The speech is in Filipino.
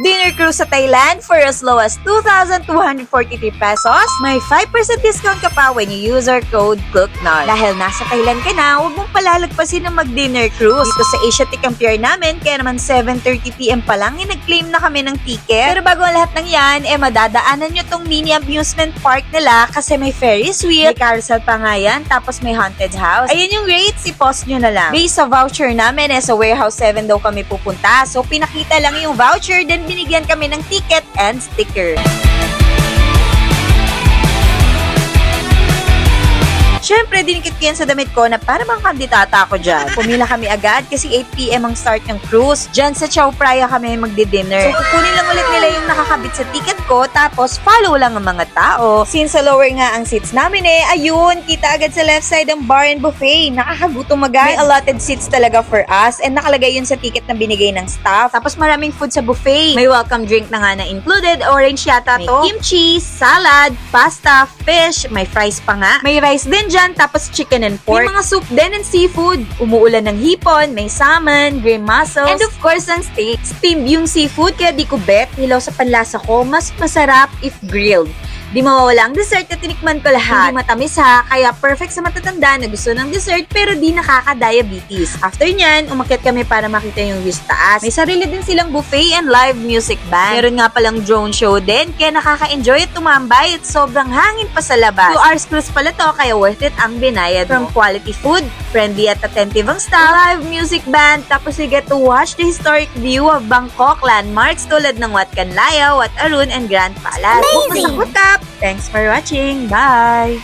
Dinner cruise sa Thailand for as low as 2,243 pesos. May 5% discount ka pa when you use our code COOKNAR. Dahil nasa Thailand ka na, huwag mong palalagpasin ng mag-dinner cruise. Dito sa Asiatic ang pier namin, kaya naman 7:30 PM pa lang nag-claim na kami ng ticket. Pero bago ang lahat ng yan, madadaanan nyo tong mini amusement park nila kasi may Ferris wheel, may carousel pa nga yan, tapos may haunted house. Ayun yung rates, i-post nyo na lang. Based sa voucher namin, sa Warehouse 7 daw kami pupunta. So, pinakita lang yung voucher, then binigyan kami ng ticket and sticker. Siyempre, dinikit ko yan sa damit ko na para bang kandidata ako dyan. Pumila kami agad kasi 8 PM ang start ng cruise. Dyan sa Chao Phraya kami magdi-dinner. So, kukunin lang ulit nila yung nakakabit sa ticket ko, tapos follow lang ang mga tao. Since sa lower nga ang seats namin ayun, kita agad sa left side ang bar and buffet. Nakakagutom agad. May allotted seats talaga for us and nakalagay yun sa ticket na binigay ng staff. Tapos maraming food sa buffet. May welcome drink na nga na included. Orange yata to. May kimchi, salad, pasta, fish, may fries pa nga. May rice din dyan, tapos chicken and pork. May mga soup din and seafood. Umuulan ng hipon, may salmon, green mussels, and of course ang steak. Steamed yung seafood, kaya di ko bet. Hilaw sa panlasa ko, mas masarap if grilled. Di mawawala ang dessert na tinikman ko lahat. Hindi matamis ha, kaya perfect sa matatanda na gusto ng dessert pero di nakaka-diabetes. After nyan, umakyat kami para makita yung view sa taas. May sarili din silang buffet and live music band. Meron nga palang drone show din, kaya nakaka-enjoy at tumambay at sobrang hangin pa sa labas. 2 hours cruise pala to, kaya worth it ang binayad mo. From quality food, friendly at attentive ang staff, live music band, tapos you get to watch the historic view of Bangkok landmarks tulad ng Wat Kanlaya, Wat Arun, and Grand Palace. Amazing! Book na sa Hookup! Thanks for watching! Bye!